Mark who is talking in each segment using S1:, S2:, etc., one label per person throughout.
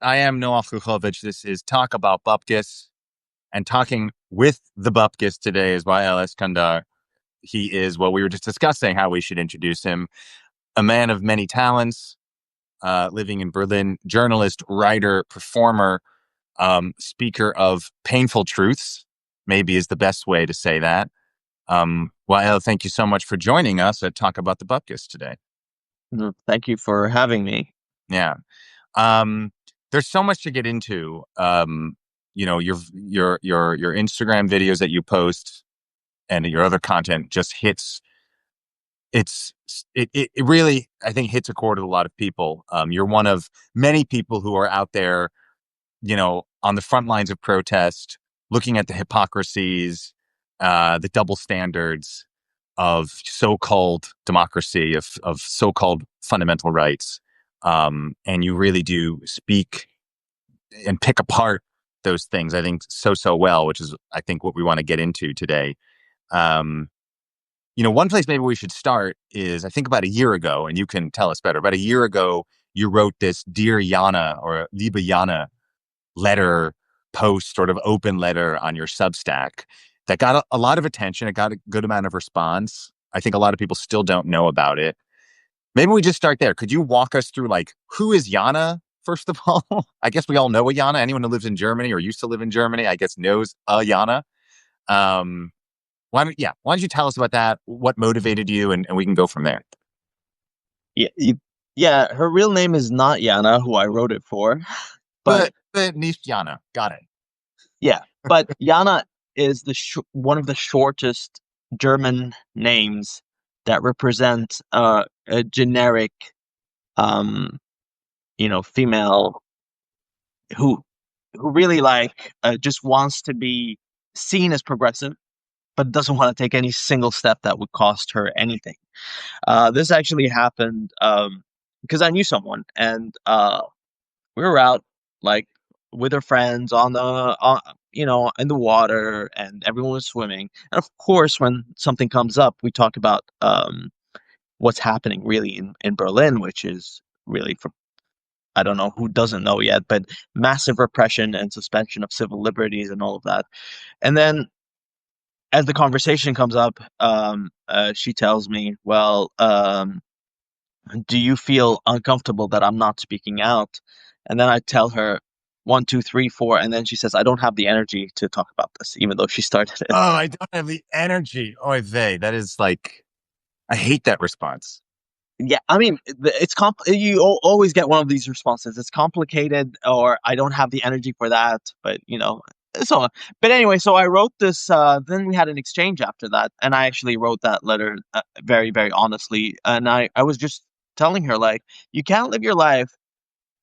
S1: I am Noah Kukovic. This is Talk About Bupkes. And talking with the Bupkes today is Wael Eskandar. He is what we were just discussing, how we should introduce him. A man of many talents, living in Berlin, journalist, writer, performer, speaker of painful truths, maybe is the best way to say that. Wael, thank you so much for joining us at Talk About the Bupkes today.
S2: Thank you for having me.
S1: Yeah. Um, there's so much to get into. Your Instagram videos that you post and your other content just hits. It really, I think, hits a chord with a lot of people. You're one of many people who are out there, on the front lines of protest, looking at the hypocrisies, the double standards of so-called democracy, of so-called fundamental rights. And you really do speak and pick apart those things, I think, so well, which is, I think, what we want to get into today. Um, one place maybe we should start is, I think, about a year ago, and you can tell us better. About a year ago, you wrote this Dear Jana or Liebe Jana letter, post, sort of open letter on your Substack that got a lot of attention. It got a good amount of response. I think a lot of people still don't know about it. Maybe we just start there. Could you walk us through, like, who is Jana, first of all? I guess we all know a Jana. Anyone who lives in Germany or used to live in Germany, I guess, knows a Jana. Um, why don't you tell us about that? What motivated you, and we can go from there.
S2: Yeah, yeah. Her real name is not Jana, who I wrote it for, but
S1: The niche Jana. Got it.
S2: yeah, but Jana is one of the shortest German names that represent a generic, um, female who who really just wants to be seen as progressive, but doesn't want to take any single step that would cost her anything. This actually happened because I knew someone, and we were out like with our friends in the water, and everyone was swimming. And of course, when something comes up, we talk about what's happening really in Berlin, which is really for I don't know who doesn't know yet, but massive repression and suspension of civil liberties and all of that. And then as the conversation comes up, she tells me, "Well, do you feel uncomfortable that I'm not speaking out?" And then I tell her one, two, three, four, and then she says, "I don't have the energy to talk about this," even though she started
S1: Oh,
S2: it.
S1: I don't have the energy. Oh, that is like, I hate that response.
S2: Yeah, I mean, you always get one of these responses. It's complicated, or I don't have the energy for that. But so. But anyway, so I wrote this. Then we had an exchange after that, and I actually wrote that letter very, very honestly. And I was just telling her, like, you can't live your life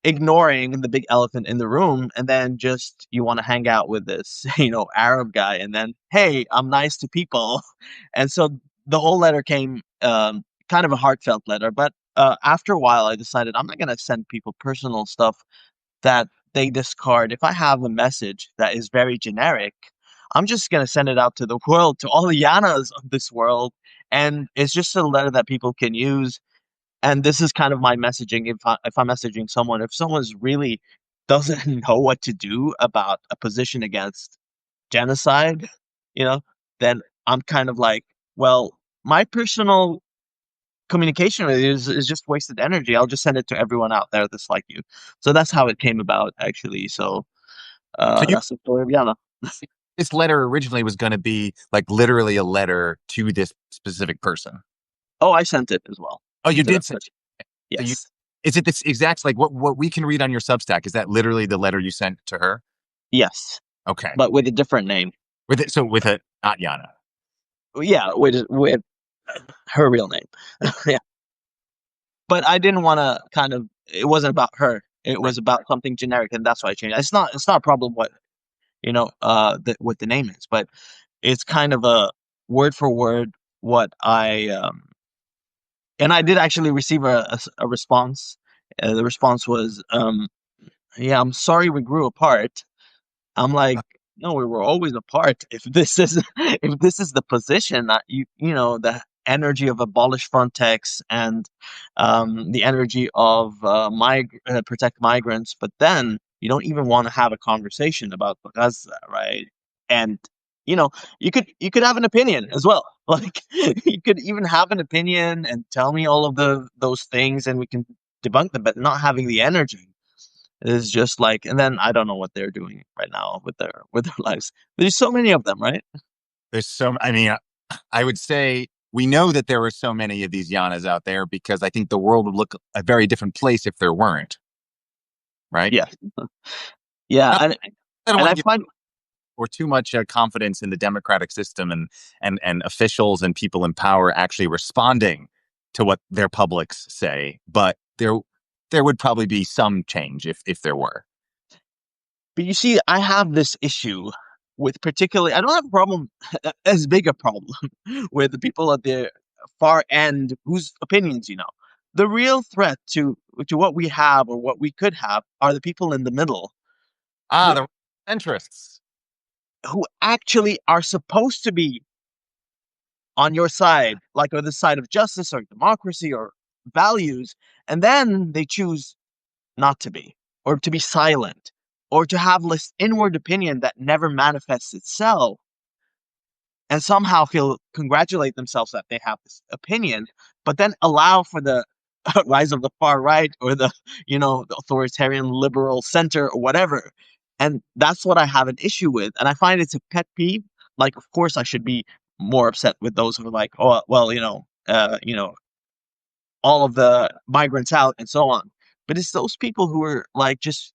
S2: ignoring the big elephant in the room, and then just you want to hang out with this Arab guy, and then, hey, I'm nice to people. And so the whole letter came, kind of a heartfelt letter, but after a while I decided I'm not going to send people personal stuff that they discard. If I have a message that is very generic, I'm just going to send it out to the world, to all the Yanas of this world, and it's just a letter that people can use. And this is kind of my messaging. If I'm messaging someone, if someone's really doesn't know what to do about a position against genocide, you know, then I'm kind of like, well, my personal communication with you is just wasted energy. I'll just send it to everyone out there that's like you. So that's how it came about, actually. So
S1: So
S2: that's the story of Yana.
S1: this letter originally was going to be like literally a letter to this specific person.
S2: Oh, I sent it as well
S1: Oh, you
S2: to
S1: did
S2: that
S1: say.
S2: person.
S1: So you
S2: Yes.
S1: is it this exact, like, what we can read on your Substack? Is that literally the letter you sent to her?
S2: Yes.
S1: Okay,
S2: But with a different name.
S1: with it. So with a not Yana.
S2: Yeah, with her real name. Yeah. But I didn't want to it wasn't about her. It
S1: Right.
S2: was about something generic, and that's why I changed it. It's not a problem what the name is, but it's kind of a word for word what I and I did actually receive a response. The response was, yeah, I'm sorry we grew apart. I'm like, no, we were always apart. If this is if this is the position that the energy of abolish Frontex and the energy of protect migrants, but then You don't even want to have a conversation about Gaza, right? And you know, you could have an opinion as well. Like you could even have an opinion and tell me all of the those things, and we can debunk them. But not having the energy is just like, and then I don't know what they're doing right now with their lives. There's so many of them, right?
S1: There's so, I mean, I would say we know that there are so many of these Yanas out there because I think the world would look a very different place if there weren't, right?
S2: Yeah, yeah,
S1: Not, I don't
S2: and
S1: want to
S2: I
S1: give
S2: find
S1: or too much confidence in the democratic system and officials and people in power actually responding to what their publics say, but there would probably be some change if there were.
S2: But you see, I have this issue with particularly, I don't have a problem, as big a problem, with the people at the far end whose opinions, the real threat to what we have or what we could have are the people in the middle
S1: Ah,
S2: who,
S1: the interests.
S2: who actually are supposed to be on your side, like on the side of justice or democracy or values, and then they choose not to be, or to be silent, or to have this inward opinion that never manifests itself, and somehow feel congratulate themselves that they have this opinion, but then allow for the rise of the far right or the authoritarian liberal center or whatever. And that's what I have an issue with, and I find it's a pet peeve. Like, of course, I should be more upset with those who are like, oh well, all of the migrants out and so on. But it's those people who are like just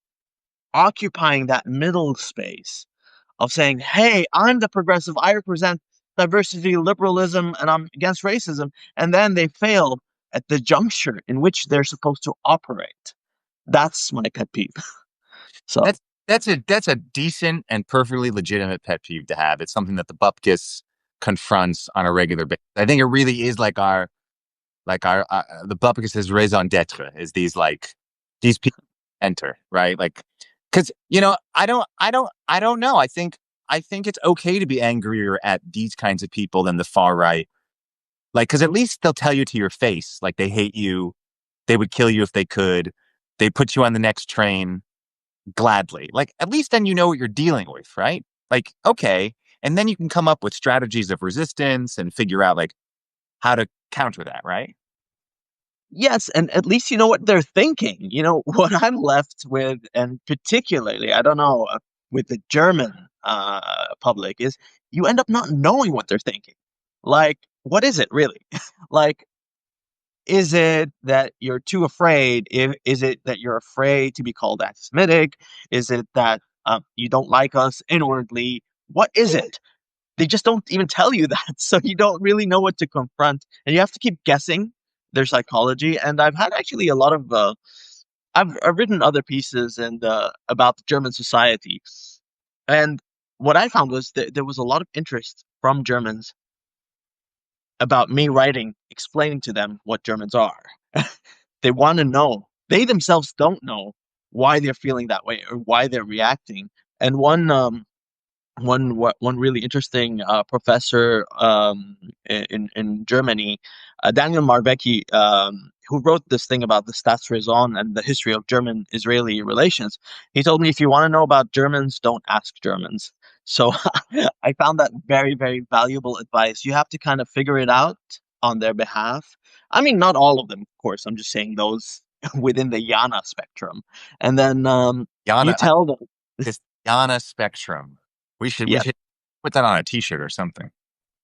S2: occupying that middle space of saying, hey, I'm the progressive, I represent diversity, liberalism, and I'm against racism. And then they fail at the juncture in which they're supposed to operate. That's my pet peeve. So,
S1: That's that's a decent and perfectly legitimate pet peeve to have. It's something that the Bupkes confronts on a regular basis. I think it really is like our the Bupkes' raison d'etre is these people enter, right? Like, because I don't know. I think it's okay to be angrier at these kinds of people than the far right. Like, because at least they'll tell you to your face, like they hate you, they would kill you if they could, they put you on the next train gladly. Like, at least then you know what you're dealing with, right? Like, okay, and then you can come up with strategies of resistance and figure out like how to counter that, right?
S2: yes, and at least you know what they're thinking. What I'm left with, and particularly, I don't know, with the German public, is you end up not knowing what they're thinking. Like, what is it really? Like, is it that you're too afraid? Is it that you're afraid to be called anti-Semitic? Is it that you don't like us inwardly? What is it? They just don't even tell you that, so you don't really know what to confront, and you have to keep guessing their psychology. And I've had actually a lot of I've written other pieces and about the German society, and what I found was that there was a lot of interest from Germans about me writing, explaining to them what Germans are. They want to know. They themselves don't know why they're feeling that way or why they're reacting. And one really interesting professor in Germany, Daniel Marvecki, who wrote this thing about the Staatsräson and the history of German-Israeli relations. He told me, if you want to know about Germans, don't ask Germans. So I found that very, very valuable advice. You have to kind of figure it out on their behalf. I mean, not all of them, of course. I'm just saying those within the Jana spectrum. And then you
S1: Jana,
S2: tell them,
S1: this Jana spectrum. We
S2: yeah,
S1: should put that on a T-shirt or something.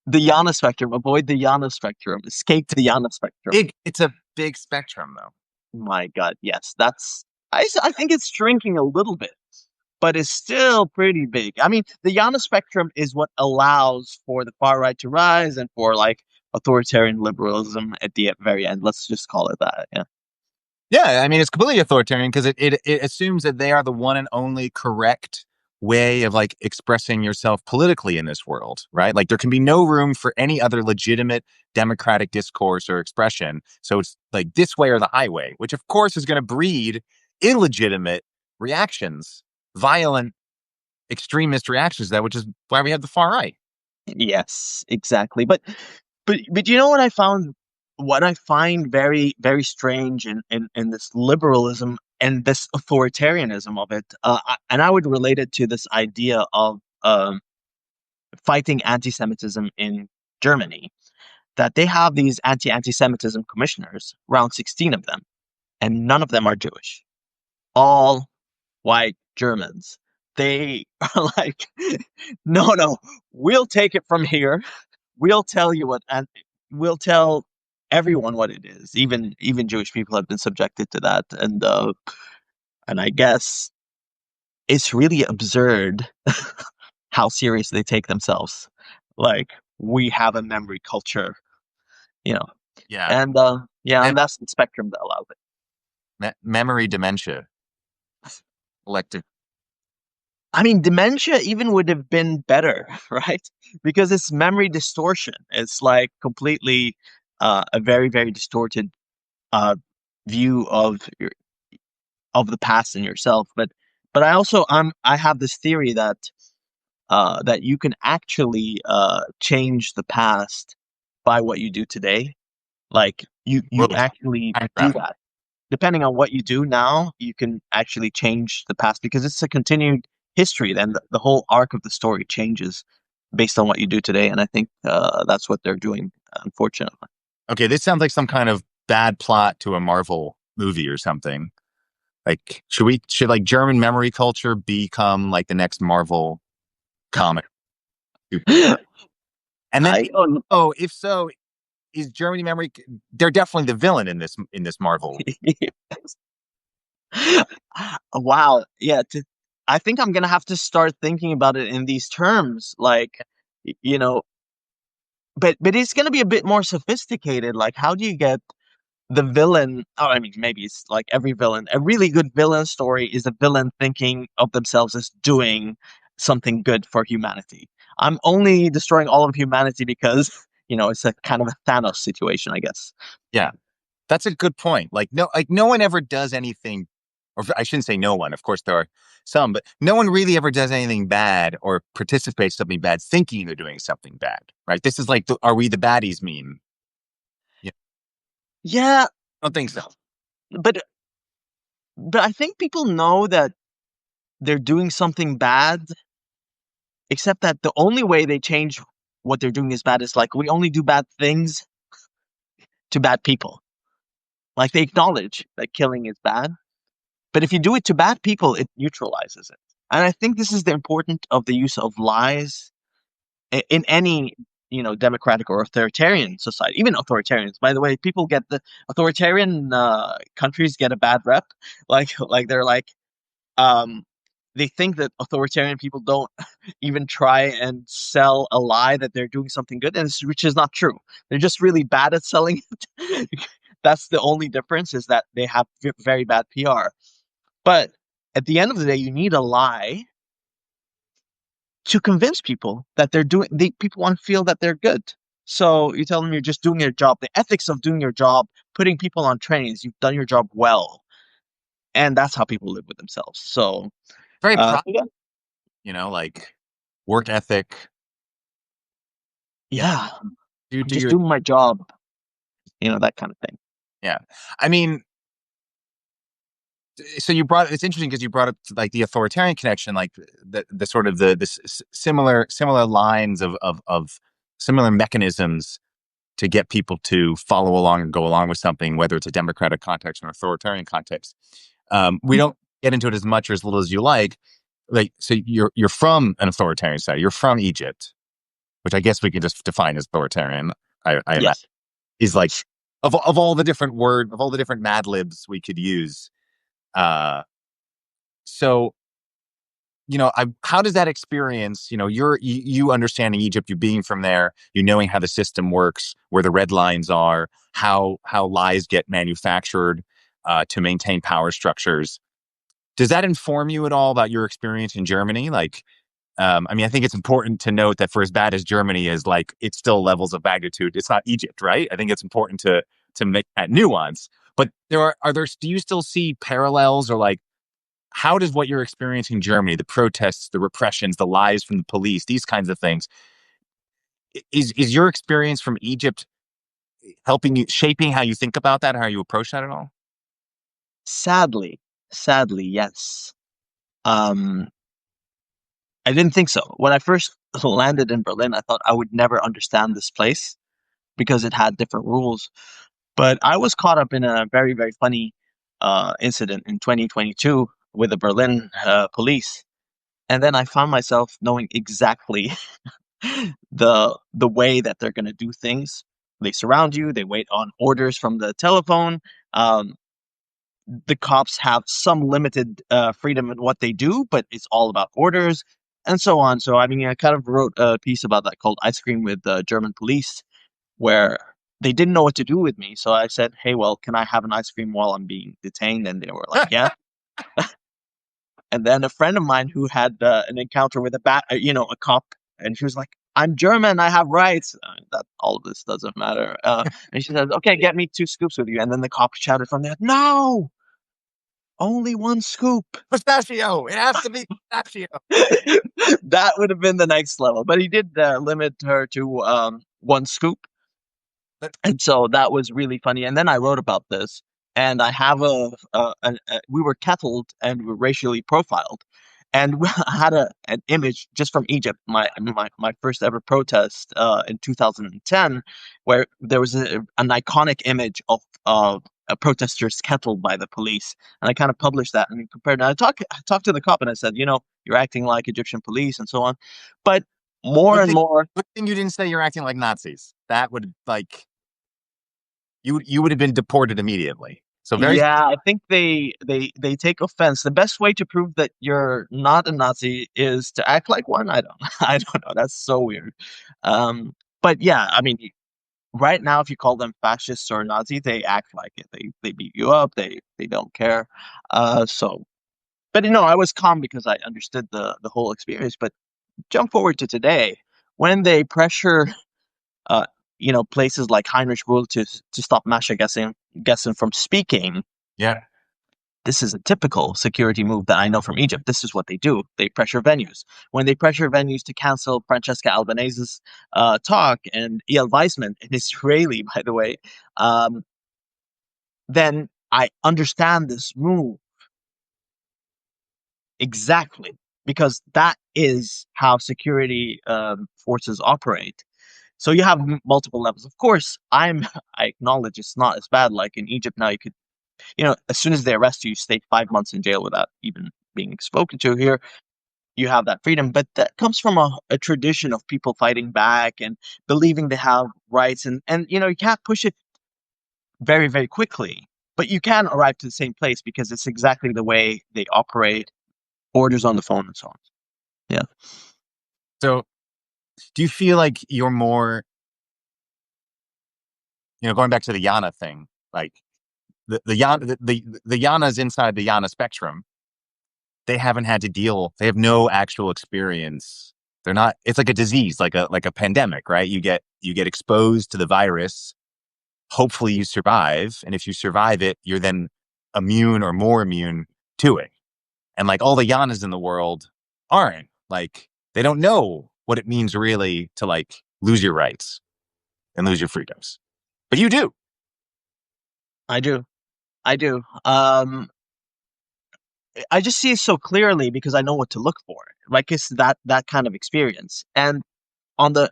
S2: the Jana spectrum. Avoid the Jana spectrum. Escape the Jana spectrum.
S1: It's a big spectrum, though.
S2: My God, yes, I think it's shrinking a little bit, but it's still pretty big. I mean, the Jana spectrum is what allows for the far right to rise and for like authoritarian liberalism at the very end. Let's just call it that. Yeah.
S1: Yeah, I mean, it's completely authoritarian because it assumes that they are the one and only correct way of like expressing yourself politically in this world, right? Like there can be no room for any other legitimate democratic discourse or expression. So it's like this way or the highway, which of course is going to breed illegitimate reactions, violent extremist reactions to that, which is why we have the far right.
S2: Yes, exactly. But you know what I found? What I find very, very strange in this liberalism and this authoritarianism of it. And I would relate it to this idea of fighting anti-Semitism in Germany. That they have these anti-Semitism commissioners, around 16 of them, and none of them are Jewish. All white Germans. They are like, no, no, we'll take it from here. We'll tell you what, and we'll tell everyone what it is. Even Jewish people have been subjected to that, and I guess it's really absurd how serious they take themselves. Like we have a memory culture, you know,
S1: Yeah.
S2: and yeah,
S1: Mem-
S2: and that's the spectrum that allows it.
S1: memory dementia, elective.
S2: I mean, dementia even would have been better, right? Because it's memory distortion. It's like completely a very, very distorted uh, view of the past and yourself. But I have this theory that that you can actually change the past by what you do today. Like you
S1: Whoa,
S2: actually
S1: time
S2: do
S1: travel.
S2: that. Depending on what you do now, you can actually change the past because it's a continued history. Then the whole arc of the story changes based on what you do today, and I think that's what they're doing, unfortunately.
S1: Okay, this sounds like some kind of bad plot to a Marvel movie or something. Like, should like German memory culture become like the next Marvel comic? And then,
S2: I don't.
S1: oh, if so, is Germany memory? They're definitely the villain in this Marvel.
S2: Wow, yeah. I think I'm gonna have to start thinking about it in these terms, like you know. But it's gonna be a bit more sophisticated. Like, how do you get the villain? Oh, I mean, maybe it's like every villain. A really good villain story is a villain thinking of themselves as doing something good for humanity. I'm only destroying all of humanity because it's a kind of a Thanos situation, I guess.
S1: Yeah, that's a good point. Like no one ever does anything, or I shouldn't say no one. Of course, there are some, but no one really ever does anything bad or participates in something bad, thinking they're doing something bad. Right? This is like, the, are we the baddies meme? Yeah,
S2: Yeah,
S1: I don't think so.
S2: but I think people know that they're doing something bad, except that the only way they change what they're doing is bad is like we only do bad things to bad people. Like they acknowledge that killing is bad, but if you do it to bad people, it neutralizes it. And I think this is the importance of the use of lies in any democratic or authoritarian society, even authoritarians. By the way, people get the authoritarian countries get a bad rep, like they're like um, they think that authoritarian people don't even try and sell a lie that they're doing something good, which is not true. They're just really bad at selling it. That's the only difference is that they have very bad PR. But at the end of the day, you need a lie to convince people that people want to feel that they're good. So you tell them you're just doing your job, the ethics of doing your job, putting people on trains, you've done your job well. And that's how people live with themselves. So,
S1: Very proud,
S2: yeah,
S1: like work ethic. Yeah,
S2: yeah, I'm
S1: do
S2: just
S1: your
S2: doing my job, that kind of thing.
S1: yeah. I mean, so you brought it's interesting because you brought up like the authoritarian connection, like the sort of the similar lines of similar mechanisms to get people to follow along and go along with something, whether it's a democratic context or an authoritarian context. We don't get into it as much or as little as you like. Like, so you're from an authoritarian side. You're from Egypt, which I guess we can just define as authoritarian. I imagine
S2: Yes.
S1: is like of all the different of all the different Mad Libs we could use. Uh, so how does that experience, you understanding Egypt, you being from there, you knowing how the system works, where the red lines are, how lies get manufactured to maintain power structures. Does that inform you at all about your experience in Germany? Like, I mean, I think it's important to note that for as bad as Germany is, like, it's still levels of magnitude. It's not Egypt, right? I think it's important to make that nuance. But do you still see parallels, or like, how does what you're experiencing in Germany, the protests, the repressions, the lies from the police, these kinds of things, is your experience from Egypt helping you, shaping how you think about that, how you approach that at all?
S2: Sadly, Sadly, yes. Um, I didn't think so. When I first landed in Berlin, I thought I would never understand this place because it had different rules. But I was caught up in a very, very funny incident in 2022 with the Berlin police. And then I found myself knowing exactly the way that they're going to do things. They surround you, they wait on orders from the telephone. Um, the cops have some limited freedom in what they do, but it's all about orders and so on. So, I mean, I kind of wrote a piece about that called Ice Cream with the German Police, where they didn't know what to do with me. So I said, hey, well, can I have an ice cream while I'm being detained? And they were like, yeah. And then a friend of mine who had an encounter with a cop, and she was like, I'm German, I have rights. That all of this doesn't matter. And she said, okay, get me 2 scoops with you. And then the cop shouted from there, no, only 1 scoop.
S1: Pistachio. It has to be pistachio.
S2: That would have been the next level. But he did limit her to 1 scoop.
S1: But
S2: And so that was really funny. And then I wrote about this, and I have we were kettled and we were racially profiled, and I had an image just from Egypt, my first ever protest in 2010, where there was an iconic image of protesters kettled by the police, and I kind of published that and compared. And I talked to the cop and I said, you're acting like Egyptian police and so on, but more
S1: good
S2: and
S1: thing,
S2: more.
S1: good thing you didn't say you're acting like Nazis. That would like you would have been deported immediately. So very
S2: Yeah, I think they take offense. The best way to prove that you're not a Nazi is to act like one. I don't I don't know. That's so weird. But yeah, I mean, right now, if you call them fascists or Nazi, they act like it. They beat you up. They don't care. So, but I was calm because I understood the whole experience. But jump forward to today, when they pressure uh places like Heinrich Rule to stop Masha Gessen from speaking.
S1: yeah.
S2: This is a typical security move that I know from Egypt. This is what they do. They pressure venues. When they pressure venues to cancel Francesca Albanese's talk and Eyal Weizman, an Israeli, by the way, um, then I understand this move exactly, because that is how security forces operate. So you have multiple levels. Of course, I acknowledge it's not as bad. Like in Egypt now, you could, as soon as they arrest you, you stay 5 months in jail without even being spoken to. Here, you have that freedom, but that comes from a tradition of people fighting back and believing they have rights, and you can't push it very, very quickly, but you can arrive to the same place because it's exactly the way they operate, orders on the phone and so on. Yeah.
S1: So do you feel like you're more, going back to the Jana thing, like the Janas inside the Jana spectrum, they haven't had to deal, they have no actual experience. They're not, it's like a disease, like a pandemic, right? You get exposed to the virus. Hopefully you survive. And if you survive it, you're then immune or more immune to it. And like all the Yanas in the world aren't, like, they don't know what it means really to like lose your rights and lose your freedoms. But you do.
S2: I do. I do. I just see it so clearly because I know what to look for. Like it's that kind of experience. And on the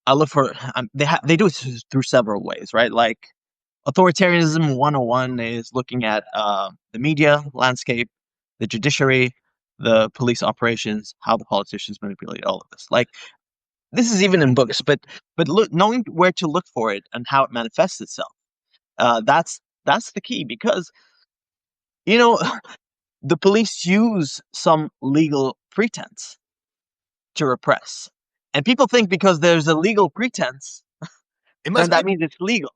S2: I look for they do it through several ways, right? Like authoritarianism 101 is looking at the media landscape, the judiciary, the police operations, how the politicians manipulate all of this. Like this is even in books, but look, knowing where to look for it and how it manifests itself. That's the key because you know the police use some legal pretense to repress, and people think because there's a legal pretense,
S1: It
S2: then
S1: must be.
S2: that means it's legal.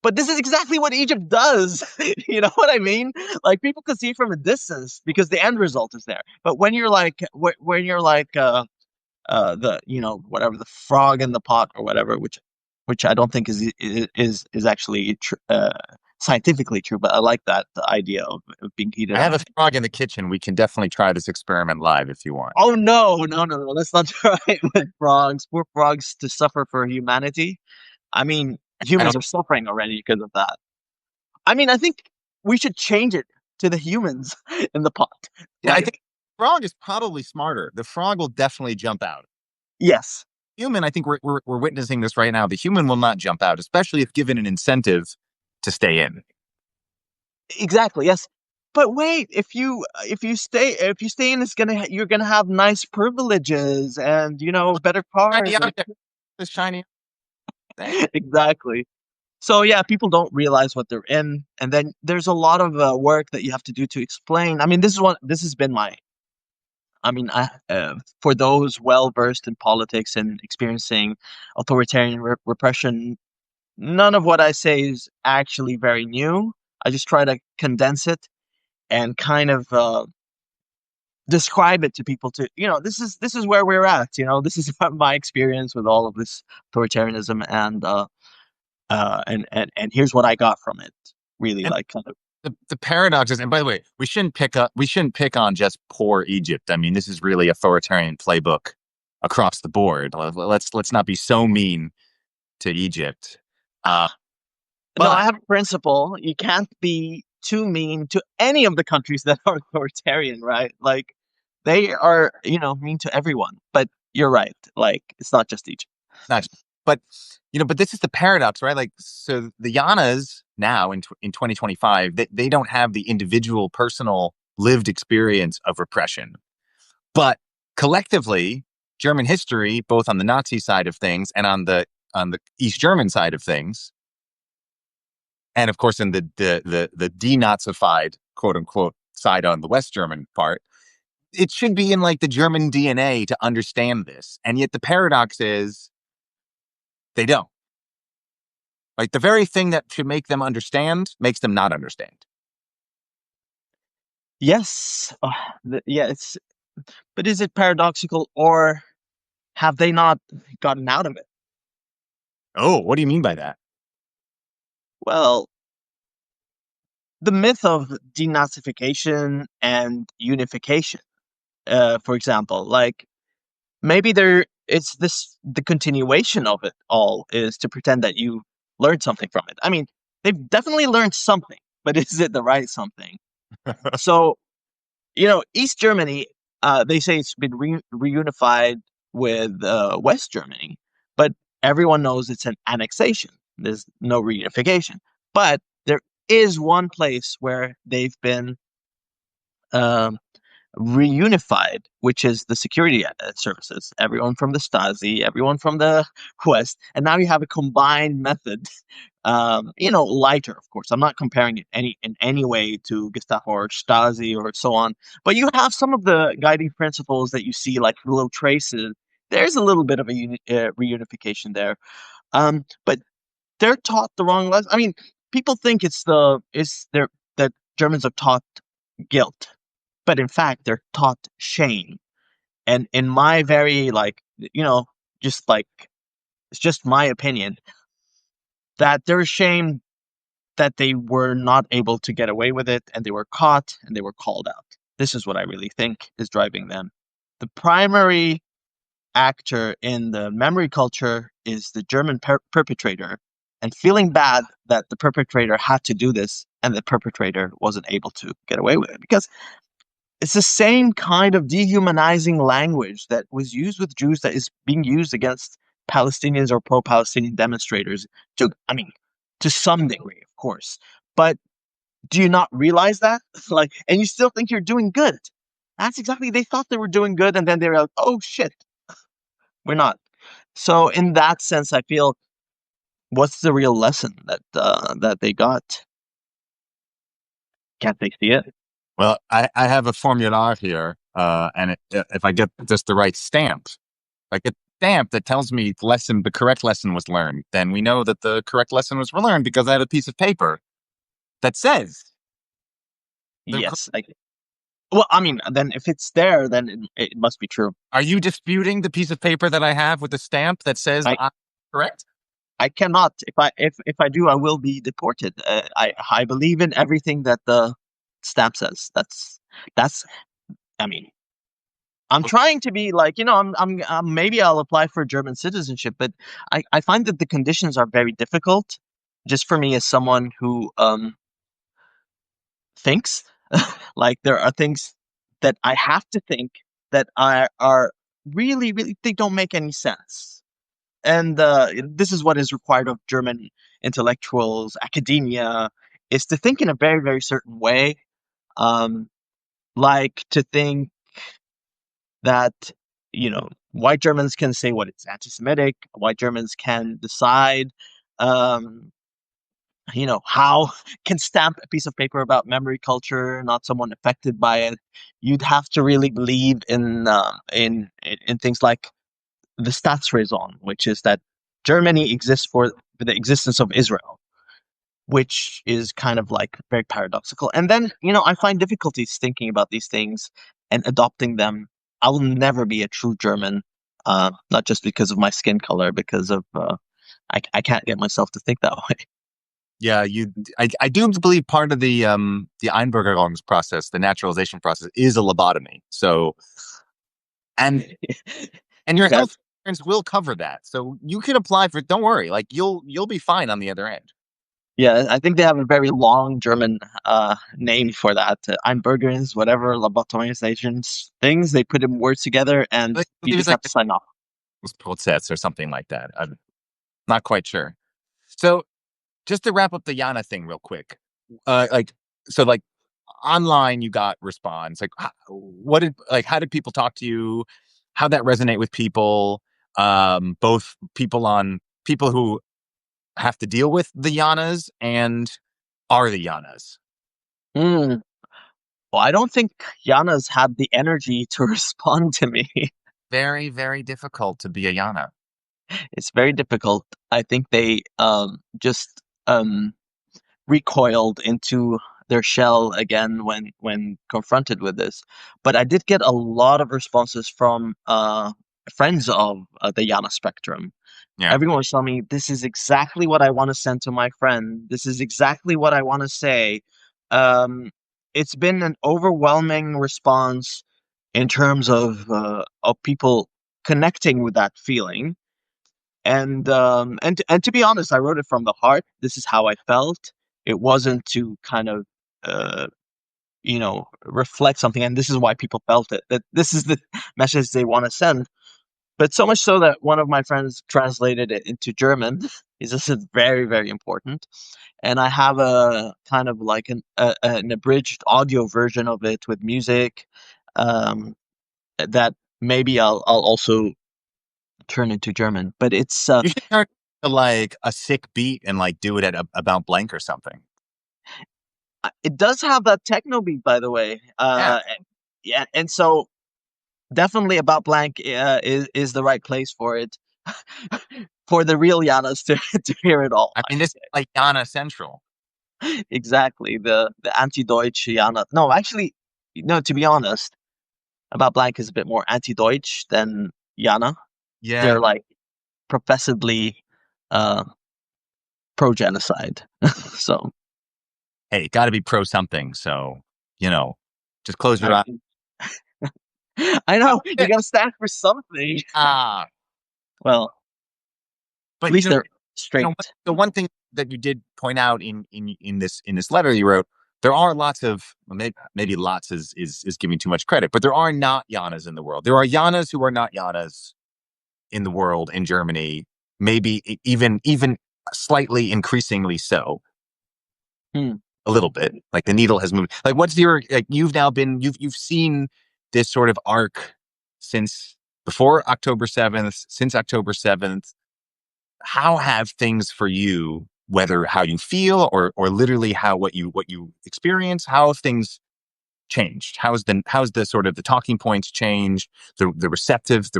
S2: But this is exactly what Egypt does. You know what I mean? Like people can see from a distance because the end result is there. But when you're like the whatever, the frog in the pot or whatever, which I don't think is actually scientifically true, but I like that the idea of being heated
S1: I
S2: up.
S1: have a frog in the kitchen. We can definitely try this experiment live if you want.
S2: Oh no, no, no, no! Let's not try it with frogs. Poor frogs to suffer for humanity. I mean,
S1: I
S2: humans
S1: don't.
S2: are suffering already because of that. I mean, I think we should change it to the humans in the pot.
S1: Yeah, I
S2: Like,
S1: think frog is probably smarter. The frog will definitely jump out.
S2: yes,
S1: Human, I think we're witnessing this right now. The human will not jump out, especially if given an incentive to stay in.
S2: exactly. Yes. But wait, if you stay in, you're gonna have nice privileges and better cars.
S1: Shiny object, the shiny thing.
S2: Exactly. So yeah, people don't realize what they're in, and then there's a lot of work that you have to do to explain. I mean, this has been my. I mean, for those well versed in politics and experiencing authoritarian repression, none of what I say is actually very new. I just try to condense it and kind of describe it to people. This is where we're at. This is my experience with all of this authoritarianism, and here's what I got from it. Really,
S1: And
S2: like kind of.
S1: the paradox is, and by the way, we shouldn't pick on just poor Egypt. I mean, this is really authoritarian playbook across the board. Let's not be so mean to Egypt. Uh,
S2: No, I
S1: but
S2: have a principle. You can't be too mean to any of the countries that are authoritarian, right? Like they are, mean to everyone. But you're right. Like it's not just Egypt.
S1: not, but but this is the paradox, right? Like, so the Yanas now in 2025, they don't have the individual, personal, lived experience of repression, but collectively, German history, both on the Nazi side of things and on the East German side of things, and of course in the denazified quote unquote side on the West German part, it should be in like the German DNA to understand this, and yet the paradox is they don't. Like the very thing that should make them understand makes them not understand.
S2: Yes. Yeah, but is it paradoxical or have they not gotten out of it?
S1: Oh, what do you mean by that?
S2: Well, the myth of denazification and unification, for example, like maybe it's this the continuation of it all is to pretend that you learned something from it. I mean, they've definitely learned something, but is it the right something? So, East Germany, they say it's been reunified with West Germany, but everyone knows it's an annexation. There's no reunification. But there is one place where they've been um, reunified, which is the security services. Everyone from the Stasi, everyone from the West, and now you have a combined method. Lighter, of course. I'm not comparing it in any way to Gestapo or Stasi or so on, but you have some of the guiding principles that you see, like little traces. There's a little bit of a reunification there, but they're taught the wrong lesson. I mean, people think it's they're that Germans are taught guilt, but in fact they're taught shame. And in my very just like it's just my opinion that they're ashamed that they were not able to get away with it and they were caught and they were called out. This is what I really think is driving them. The primary actor in the memory culture is the German perpetrator and feeling bad that the perpetrator had to do this and the perpetrator wasn't able to get away with it because it's the same kind of dehumanizing language that was used with Jews that is being used against Palestinians or pro-Palestinian demonstrators I mean, to some degree, of course. But do you not realize that? And you still think you're doing good. That's exactly, they thought they were doing good, and then they're like, oh shit, we're not. So in that sense, I feel, what's the real lesson that they got? Can't they see it?
S1: Well, I have a formula here, and if I get just the right stamp, like a stamp that tells me the correct lesson was learned, then we know that the correct lesson was learned because I had a piece of paper that says the.
S2: Yes. Well, I mean, then if it's there, then it must be true.
S1: Are you disputing the piece of paper that I have with the stamp that says
S2: I
S1: I'm correct?
S2: I cannot. If I do, I will be deported. I believe in everything that the stamp says. That's. I mean, I'm trying to be like, maybe I'll apply for German citizenship, but I find that the conditions are very difficult. Just for me as someone who thinks. Like there are things that I have to think that are really, really they don't make any sense. And this is what is required of German intellectuals, academia, is to think in a very, very certain way. Um, like to think that, white Germans can say what is anti-Semitic, white Germans can decide, um, how can stamp a piece of paper about memory culture, not someone affected by it. You'd have to really believe in things like the Staatsräson, which is that Germany exists for the existence of Israel, which is kind of like very paradoxical. And then, I find difficulties thinking about these things and adopting them. I will never be a true German, not just because of my skin color, because of I can't get myself to think that way.
S1: Yeah, I do believe part of the Einbürgerungs process, the naturalization process, is a lobotomy. So and and your
S2: Yes.
S1: health insurance will cover that. So you can apply for it. Don't worry. Like you'll be fine on the other end.
S2: Yeah, I think they have a very long German name for that. Einbürgerns, whatever, lobotomizations, things. They put them words together and
S1: I
S2: you
S1: believe it's
S2: just
S1: like
S2: have to sign off.
S1: process or something like that. I'm not quite sure. So just to wrap up the Jana thing real quick, like like online you got response. Like what did like how did people talk to you? How that resonate with people? Both people who have to deal with the Yanas and are the Yanas.
S2: Hmm. Well, I don't think Jana's had the energy to respond to me.
S1: Very, very difficult to be a Yana.
S2: It's very difficult. I think they just recoiled into their shell again when confronted with this. But I did get a lot of responses from friends of the Yana spectrum.
S1: Yeah.
S2: Everyone was telling me this is exactly what I want to send to my friend. This is exactly what I want to say. Um, it's been an overwhelming response in terms of people connecting with that feeling. And to be honest, I wrote it from the heart. This is how I felt. It wasn't to kind of uh, reflect something, and this is why people felt it. That this is the message they want to send. But so much so that one of my friends translated it into German. This is very, very important. And I have a kind of like an abridged audio version of it with music um, that maybe I'll also turn into German. But
S1: You should turn to like a sick beat and like do it at about blank or something.
S2: it does have that techno beat, by the way.
S1: Yeah.
S2: Yeah, and so definitely about blank is the right place for it. For the real Yanas to to hear it all,
S1: I
S2: I
S1: mean,
S2: should
S1: this is like Yana Central.
S2: say. Exactly, the anti-Deutsch Yana. No, actually, no. To be honest, about blank is a bit more anti-Deutsch than Jana.
S1: Yeah.
S2: They're like professedly uh, pro-genocide. So
S1: Hey, got to be pro something. So, you know, just close your
S2: I,
S1: eyes.
S2: I know you got to stand for something.
S1: Ah,
S2: Well, at
S1: but
S2: least they're straight.
S1: the one thing that you did point out in this letter you wrote, there are lots of maybe lots is giving too much credit, but there are not Yanas in the world. There are Yanas who are not Yanas in the world in Germany, maybe even slightly increasingly so.
S2: Hmm.
S1: A little bit. Like the needle has moved. Like what's your like you've seen this sort of arc since before October 7th, since October 7th. How have things for you, whether how you feel or literally how what you experience, how have things changed? How's the sort of the talking points changed, the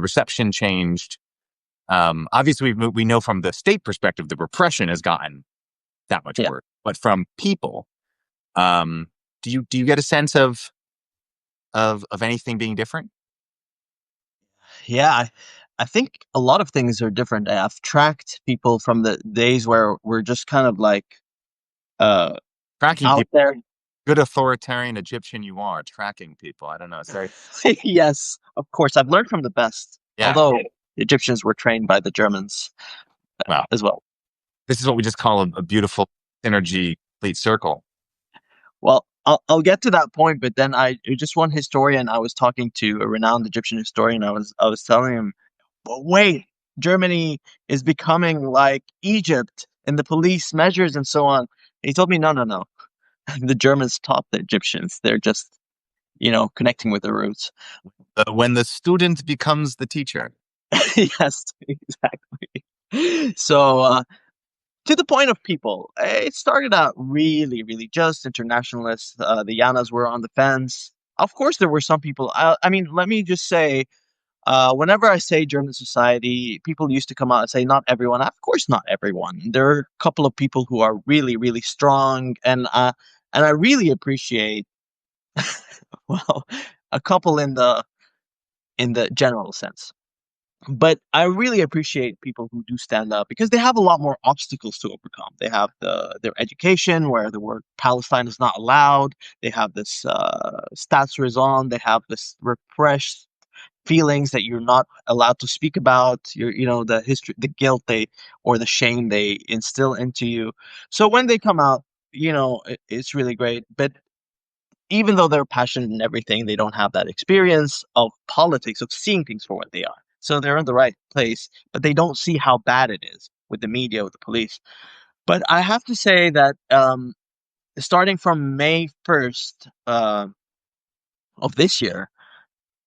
S1: reception changed? Obviously we know from the state perspective the repression has gotten that much
S2: Yeah.
S1: worse. But from people, um, do you get a sense of anything being different?
S2: Yeah, I think a lot of things are different. I've tracked people from the days where we're just kind of like uh
S1: Tracking
S2: out
S1: people,
S2: there.
S1: good authoritarian Egyptian you are, tracking people. I don't know. It's very
S2: Yes, of course. I've learned from the best.
S1: yeah.
S2: Although the Egyptians were trained by the Germans
S1: Well,
S2: as well.
S1: this is what we just call a beautiful synergy complete circle.
S2: Well, I'll get to that point, but then just one historian. I was talking to a renowned Egyptian historian. I was telling him, but wait, Germany is becoming like Egypt in the police measures and so on. He told me, no, no, no. The Germans taught the Egyptians. They're just, connecting with the roots.
S1: When the student becomes the teacher.
S2: Yes, exactly. So, to the point of people, it started out really, really just internationalists. The Yanas were on the fence. Of course, there were some people. I mean, let me just say, whenever I say German society, people used to come out and say, not everyone. Of course, not everyone. There are a couple of people who are really, really strong, and I really appreciate, well, a couple in the general sense. But I really appreciate people who do stand up because they have a lot more obstacles to overcome. They have their education, where the word Palestine is not allowed. They have this Staatsräson. They have this repressed feelings that you're not allowed to speak about. The history, the guilt or the shame they instill into you. So when they come out, it's really great. But even though they're passionate and everything, they don't have that experience of politics, of seeing things for what they are. So they're in the right place, but they don't see how bad it is with the media, with the police. But I have to say that starting from May 1st of this year,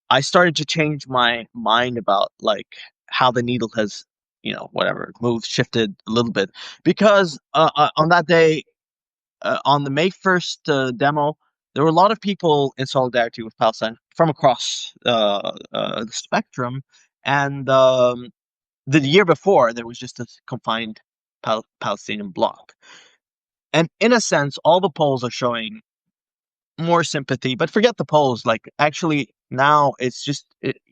S2: I started to change my mind about like how the needle has, whatever, moved, shifted a little bit. Because on that day, on the May 1st demo, there were a lot of people in solidarity with Palestine from across the spectrum. And the year before, there was just a confined Palestinian bloc. And in a sense, all the polls are showing more sympathy, but forget the polls. Like, actually, now it's just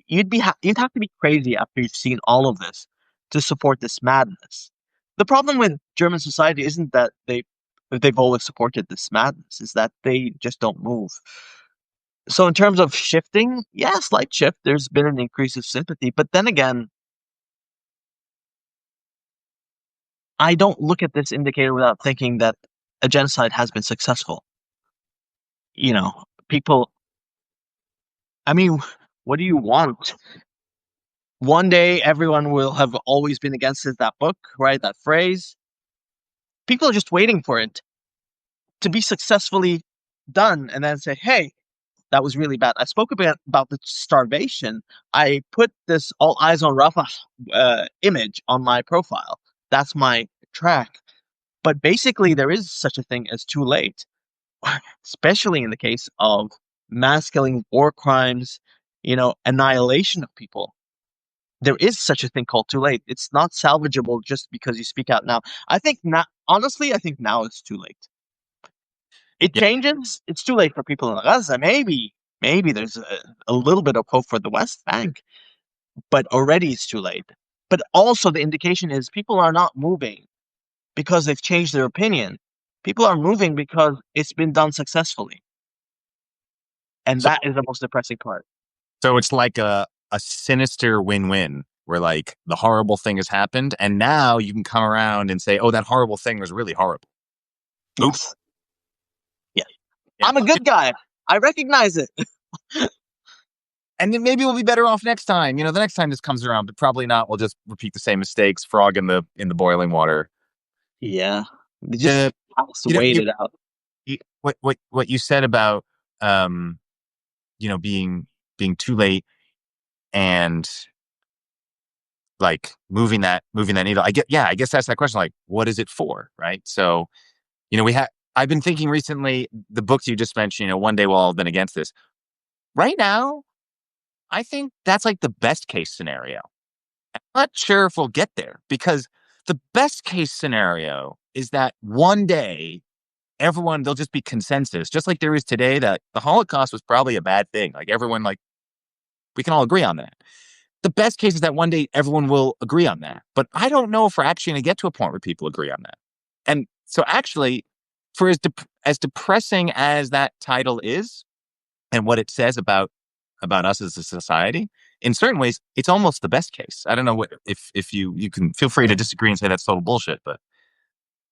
S2: you'd have to be crazy after you've seen all of this to support this madness. The problem with German society isn't that they've always supported this madness; is that they just don't move. So, in terms of shifting, yeah, slight shift. There's been an increase of sympathy, but then again, I don't look at this indicator without thinking that a genocide has been successful. People. I mean, what do you want? One day everyone will have always been against it, that book, right? That phrase. People are just waiting for it to be successfully done and then say, hey, that was really bad. I spoke about the starvation. I put this all eyes on Rafah image on my profile. That's my track. But basically, there is such a thing as too late, especially in the case of mass killing, war crimes, annihilation of people. There is such a thing called too late. It's not salvageable just because you speak out now. I think now, honestly, I think now it's too late. It
S1: Yeah.
S2: changes. It's too late for people in Gaza. Maybe there's a little bit of hope for the West Bank, but already it's too late. But also, the indication is people are not moving because they've changed their opinion. People are moving because it's been done successfully. And
S1: So
S2: that is the most depressing part.
S1: so it's like a sinister win-win where like the horrible thing has happened and now you can come around and say, oh, that horrible thing was really horrible. Oops.
S2: Yes. Yeah.
S1: Yeah.
S2: I'm a good guy. I recognize it.
S1: And then maybe we'll be better off next time. The next time this comes around, but probably not. We'll just repeat the same mistakes, frog in the boiling water.
S2: Yeah. They just
S1: The
S2: have to
S1: you know
S2: wait
S1: you,
S2: it out.
S1: you what you said about being too late and like moving that needle. I guess that's that question. Like, what is it for? Right. So, I've been thinking recently, the books you just mentioned, one day we'll all have been against this. Right now, I think that's like the best case scenario. I'm not sure if we'll get there because the best case scenario is that one day there'll just be consensus, just like there is today, that the Holocaust was probably a bad thing. Like everyone, like we can all agree on that. The best case is that one day everyone will agree on that. But I don't know if we're actually going to get to a point where people agree on that. And so actually, for as depressing as that title is and what it says about us as a society, in certain ways, it's almost the best case. I don't know if you can feel free to disagree and say that's total bullshit, but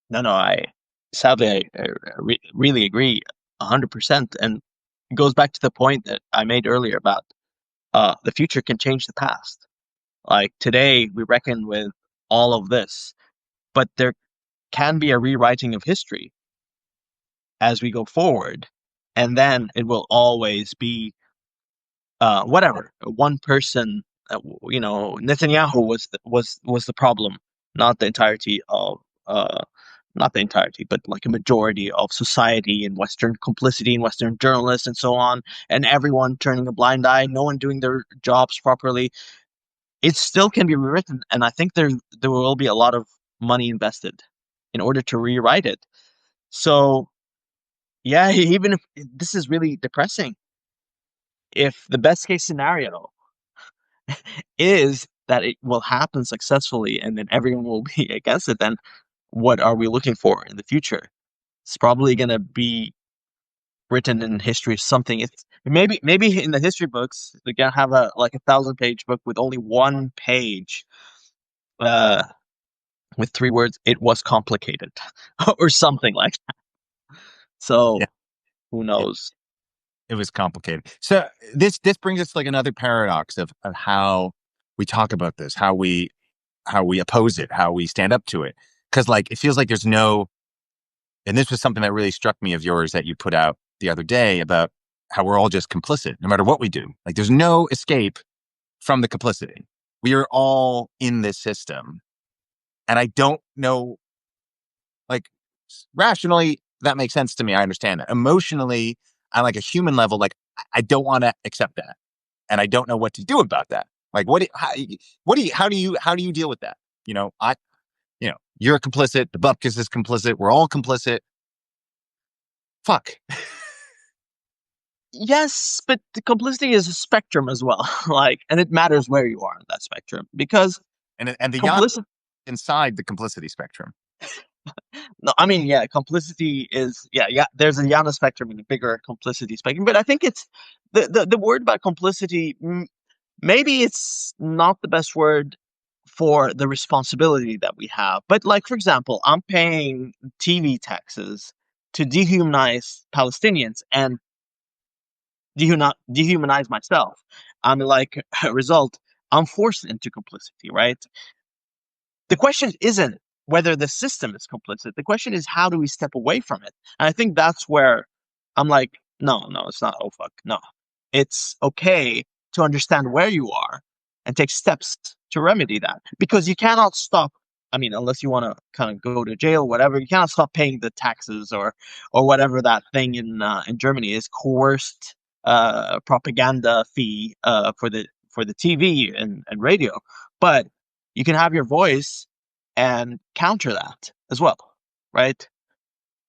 S2: No, no, I sadly I really agree. 100%. And it goes back to the point that I made earlier about the future can change the past. Like today, we reckon with all of this, but there can be a rewriting of history as we go forward, and then it will always be whatever one person. Netanyahu was the problem, not the entirety of not the entirety, but like a majority of society and Western complicity and Western journalists and so on, and everyone turning a blind eye, no one doing their jobs properly. It still can be rewritten, and I think there will be a lot of money invested in order to rewrite it. So yeah, even if this is really depressing, if the best case scenario is that it will happen successfully and then everyone will be against it, then what are we looking for in the future? It's probably going to be written in history something. It's maybe in the history books they're gonna have a like 1,000-page book with only one page, uh, with 3 words. It was complicated, or something like that.
S1: Yeah,
S2: So who
S1: yeah,
S2: knows?
S1: it was complicated. So this brings us to like another paradox of how we talk about this, how we oppose it, how we stand up to it. Because like it feels like there's no, and this was something that really struck me of yours that you put out the other day about how we're all just complicit no matter what we do. Like there's no escape from the complicity. We are all in this system. And I don't know, like rationally, that makes sense to me. I understand that. Emotionally, on like a human level, like I don't want to accept that. And I don't know what to do about that. Like how do you deal with that? You know, you're complicit, the Bupkes is complicit, we're all complicit. Fuck.
S2: Yes, but the complicity is a spectrum as well. Like, and it matters where you are on that spectrum because
S1: And the Jana
S2: complicity.
S1: inside the complicity spectrum.
S2: No, I mean, yeah, complicity is yeah. There's a Yana spectrum and a bigger complicity spectrum, but I think it's the word about complicity. Maybe it's not the best word for the responsibility that we have. But like, for example, I'm paying TV taxes to dehumanize Palestinians and dehumanize myself. I'm like a result. I'm forced into complicity, right? The question isn't whether the system is complicit. The question is how do we step away from it? And I think that's where I'm like, no, it's not. Oh fuck, no. It's okay to understand where you are and take steps to remedy that because you cannot stop. I mean, unless you want to kind of go to jail, whatever, you cannot stop paying the taxes or whatever that thing in Germany is, coerced propaganda fee for the TV and radio. But you can have your voice and counter that as well, right?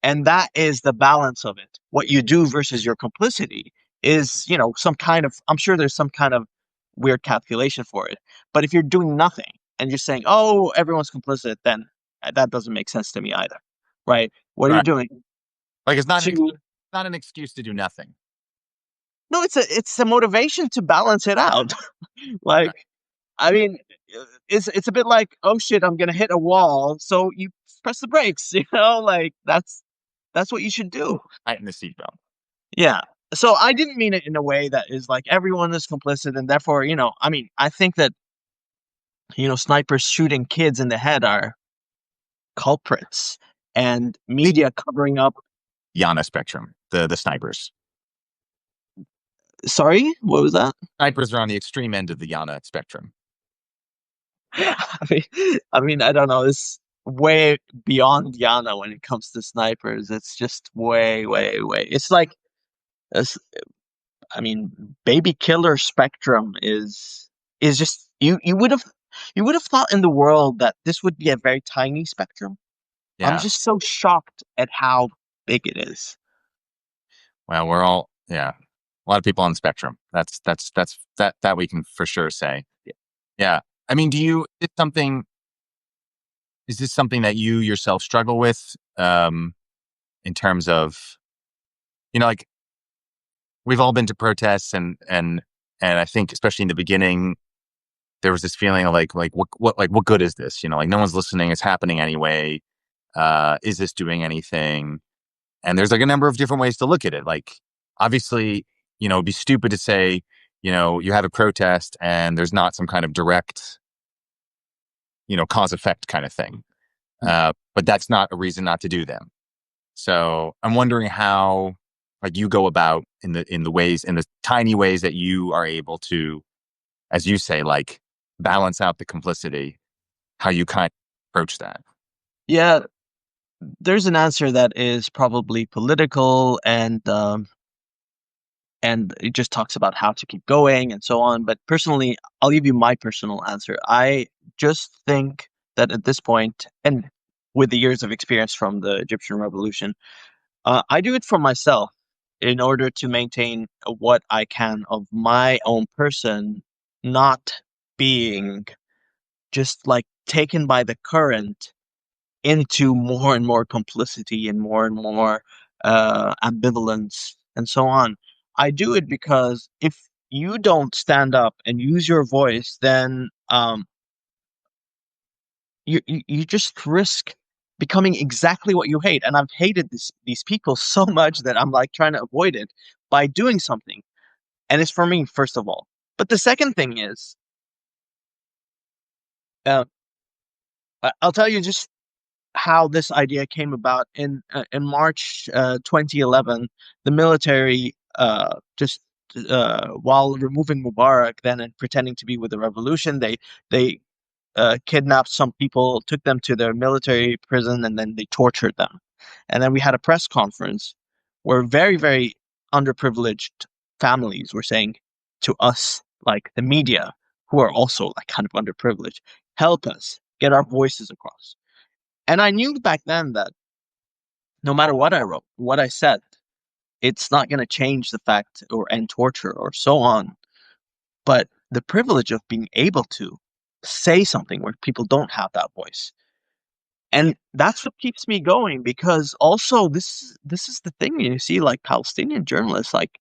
S2: And that is the balance of it. What you do versus your complicity is, some kind of, I'm sure there's some kind of weird calculation for it. But if you're doing nothing and you're saying, oh, everyone's complicit, then that doesn't make sense to me either, right? What are you
S1: Right.
S2: doing
S1: Like
S2: to,
S1: not an excuse to do nothing.
S2: no, it's a motivation to balance it out. Like,
S1: Right.
S2: I mean, it's a bit like, oh shit, I'm gonna hit a wall, so you press the brakes, like that's what you should do.
S1: Tighten the seatbelt.
S2: Yeah. So I didn't mean it in a way that is like everyone is complicit and therefore, I mean, I think that, snipers shooting kids in the head are culprits and media covering up.
S1: Jana spectrum, the snipers.
S2: Sorry, what was that?
S1: Snipers are on the extreme end of the Jana spectrum.
S2: I mean, I don't know. It's way beyond Yana when it comes to snipers. It's just way, way, way. It's like, it's, I mean, baby killer spectrum is just you would have thought in the world that this would be a very tiny spectrum. I'm
S1: Yeah.
S2: just so shocked at how big it is.
S1: Well, we're all, yeah, a lot of people on the spectrum. That we can for sure say. Yeah. I mean, is this something that you yourself struggle with, in terms of, like we've all been to protests and I think especially in the beginning, there was this feeling of what good is this? Like no one's listening. It's happening anyway. Is this doing anything? And there's like a number of different ways to look at it. Like, obviously, it'd be stupid to say, you have a protest and there's not some kind of direct, cause effect kind of thing. But that's not a reason not to do them. So I'm wondering how, like, you go about in the tiny ways that you are able to, as you say, like, balance out the complicity, how you kind of approach that.
S2: Yeah, there's an answer that is probably political and it just talks about how to keep going and so on. But personally, I'll give you my personal answer. I just think that at this point, and with the years of experience from the Egyptian Revolution, I do it for myself in order to maintain what I can of my own person, not being just like taken by the current into more and more complicity and more ambivalence and so on. I do it because if you don't stand up and use your voice, then you just risk becoming exactly what you hate. And I've hated these people so much that I'm like trying to avoid it by doing something. And it's for me, first of all. But the second thing is, uh, I'll tell you just how this idea came about in March 2011. The military just while removing Mubarak then and pretending to be with the revolution, they kidnapped some people, took them to their military prison, and then they tortured them. And then we had a press conference where very underprivileged families were saying to us, like the media, who are also like kind of underprivileged, help us get our voices across. And I knew back then that no matter what I wrote, what I said, it's not going to change the fact or end torture or so on. But the privilege of being able to say something where people don't have that voice. And that's what keeps me going because also this is the thing you see like Palestinian journalists like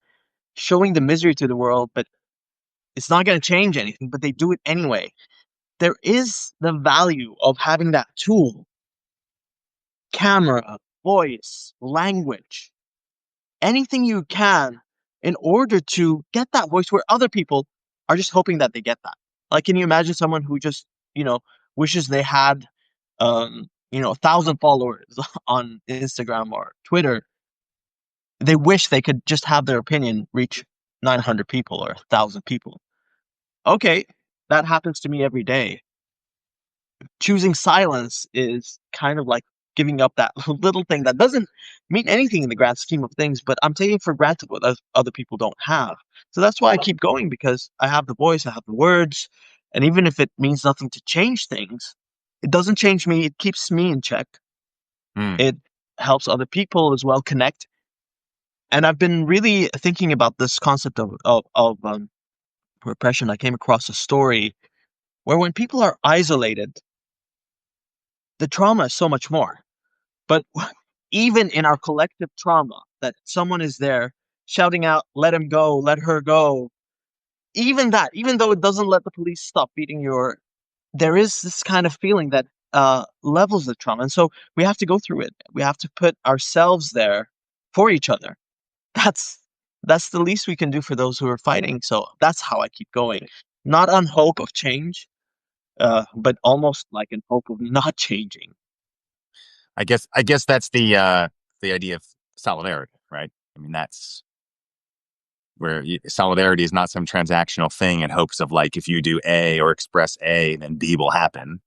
S2: showing the misery to the world, but it's not going to change anything, but they do it anyway. There is the value of having that tool, camera, voice, language, anything you can in order to get that voice where other people are just hoping that they get that. Like, can you imagine someone who just, you know, wishes they had, 1,000 followers on Instagram or Twitter? They wish they could just have their opinion reach 900 people or 1,000 people. Okay, that happens to me every day. Choosing silence is kind of like giving up that little thing that doesn't mean anything in the grand scheme of things, but I'm taking for granted what other people don't have. So that's why I keep going because I have the voice, I have the words, and even if it means nothing to change things, it doesn't change me. It keeps me in check.
S1: Hmm.
S2: It helps other people as well connect. And I've been really thinking about this concept of repression. I came across a story where when people are isolated, the trauma is so much more. But even in our collective trauma, that someone is there shouting out, let him go, let her go, even that, even though it doesn't let the police stop beating your, there is this kind of feeling that levels the trauma. And so we have to go through it. We have to put ourselves there for each other. That's that's the least we can do for those who are fighting. So that's how I keep going. Not on hope of change, but almost like in hope of not changing.
S1: I guess that's the idea of solidarity, right? I mean, that's where solidarity is not some transactional thing in hopes of, like, if you do A or express A, then B will happen.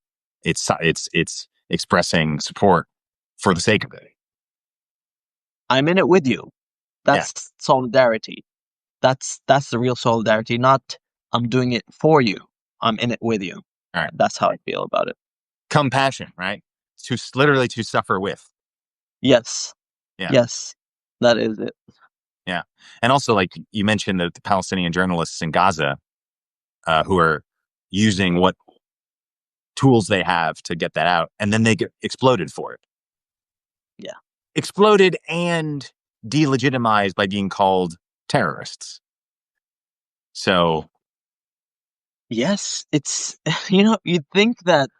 S1: It's expressing support for the sake of it.
S2: I'm in it with you.
S1: Yeah.
S2: That's solidarity. That's the real solidarity, not I'm doing it for you. I'm in it with you.
S1: All right.
S2: That's how I feel about it.
S1: Compassion, right? Literally to suffer with.
S2: Yes.
S1: Yeah.
S2: Yes. That is it.
S1: Yeah. And also, like you mentioned, the Palestinian journalists in Gaza, who are using what tools they have to get that out, and then they get exploded for it.
S2: Yeah.
S1: Exploded and delegitimized by being called terrorists. So,
S2: Yes. It's you'd think that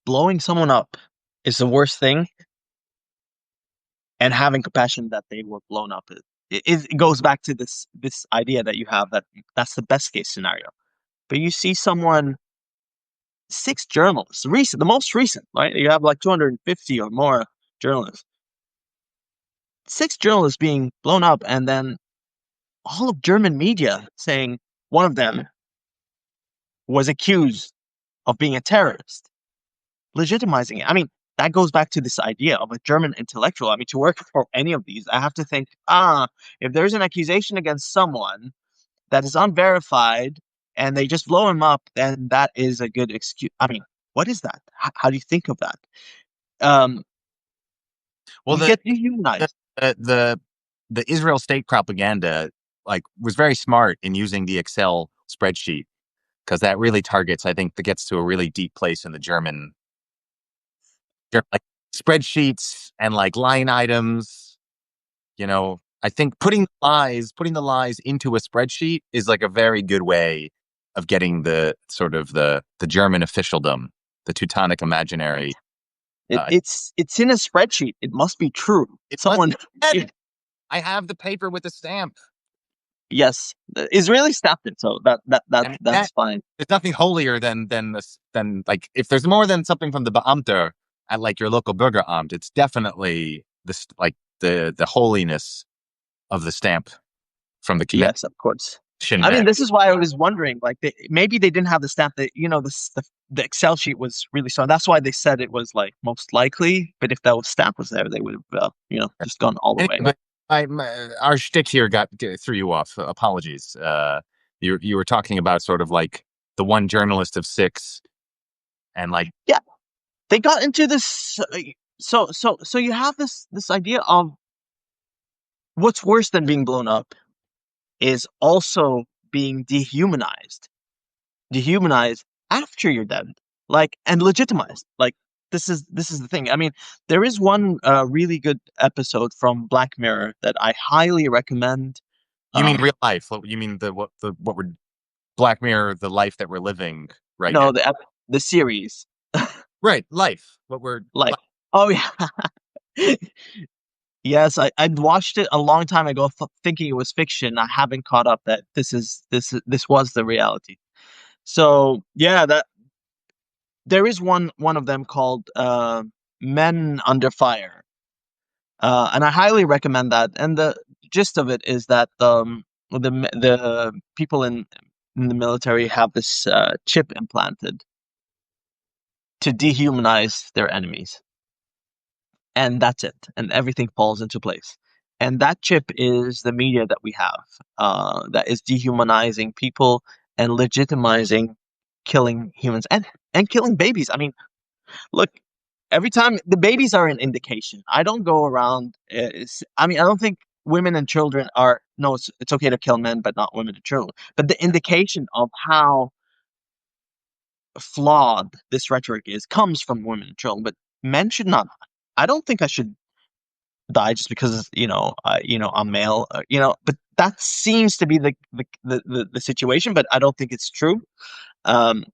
S2: blowing someone up is the worst thing, and having compassion that they were blown up. It goes back to this idea that you have that that's the best case scenario. But you see someone, six journalists, recent, the most recent, right? You have like 250 or more journalists, six journalists being blown up, and then all of German media saying one of them was accused of being a terrorist, legitimizing it. I mean, that goes back to this idea of a German intellectual. I mean, to work for any of these, I have to think, if there's an accusation against someone that is unverified and they just blow him up, then that is a good excuse. I mean, what is that? How do you think of that? Um,
S1: Well,
S2: we get dehumanized.
S1: the the Israel state propaganda like was very smart in using the Excel spreadsheet because that really targets, I think, that gets to a really deep place in the like spreadsheets and like line items. I think putting the lies into a spreadsheet is like a very good way of getting the sort of the German officialdom, the Teutonic imaginary. Uh,
S2: It's in a spreadsheet. It must be true.
S1: it must
S2: Someone,
S1: be. I have the paper with the stamp.
S2: yes, the Israeli stopped it, so
S1: I mean,
S2: that's fine.
S1: there's nothing holier than this than like if there's more than something from the Beamter at like your local Bürgeramt, it's definitely this like the holiness of the stamp from the
S2: Yes, of course.
S1: commission
S2: I mean,
S1: man.
S2: this is why I was wondering, like, maybe they didn't have the stamp that, the Excel sheet was really strong. That's why they said it was like most likely. But if that was stamp was there, they would have, just gone all the
S1: Anyway,
S2: way.
S1: but our shtick here threw you off. Apologies. You were talking about sort of like the one journalist of six, and like
S2: Yeah, they got into this. So you have this idea of what's worse than being blown up is also being dehumanized after you're dead, like, and legitimized. Like, this is the thing. I mean, there is one really good episode from Black Mirror that I highly recommend.
S1: you mean
S2: Um,
S1: real life? You mean what we're Black Mirror, the life that we're living right now?
S2: no, the series,
S1: Right, life. What we're
S2: like, oh yeah, yes, I'd watched it a long time ago, thinking it was fiction. I haven't caught up that this was the reality. So yeah, that there is one of them called Men Under Fire. And I highly recommend that. And the gist of it is that the people in the military have this chip implanted to dehumanize their enemies, and that's it. And everything falls into place. And that chip is the media that we have, that is dehumanizing people and legitimizing killing humans and killing babies. I mean, look, every time the babies are an indication. I don't go around. I mean, I don't think women and children are. No, it's okay to kill men, but not women and children. But the indication of how flawed this rhetoric is comes from women and children. But men should not. I don't think I should die just because I'm male. But that seems to be the situation. But I don't think it's true. Um,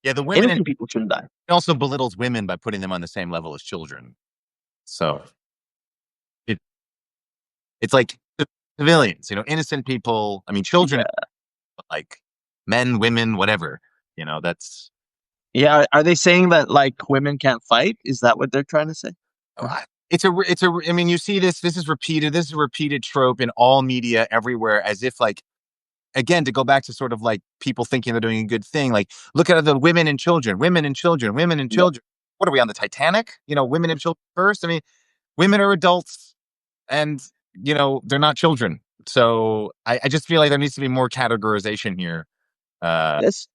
S1: yeah, the women and
S2: Innocent people shouldn't die.
S1: also belittles women by putting them on the same level as children. So it it's like civilians, innocent people. I mean, children,
S2: Yeah.
S1: like men, women, whatever. That's
S2: Yeah, are they saying that like women can't fight? Is that what they're trying to say?
S1: it's a. I mean, you see this. This is repeated. This is a repeated trope in all media everywhere, as if like again to go back to sort of like people thinking they're doing a good thing. Like look at the women and children, women and children, women and
S2: Yeah.
S1: children. What are we on the Titanic? Women and children first. I mean, women are adults, and they're not children. So I just feel like there needs to be more categorization here. Uh,
S2: This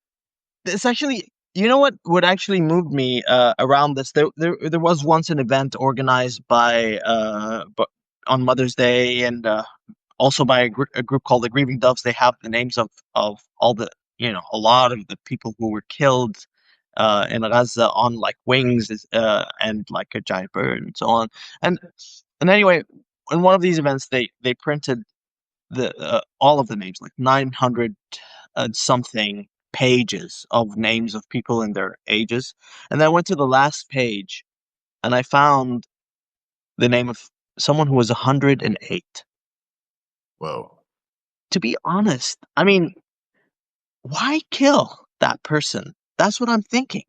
S2: this actually, you know what would actually move me around this? There was once an event organized by but on Mother's Day, and also by a group called the Grieving Doves. They have the names of all the a lot of the people who were killed in Gaza on like wings, and like a giant bird and so on. And anyway, in one of these events, they printed the all of the names, like 900 something pages of names of people and their ages. And then I went to the last page and I found the name of someone who was 108.
S1: Whoa.
S2: To be honest, I mean, why kill that person? That's what I'm thinking.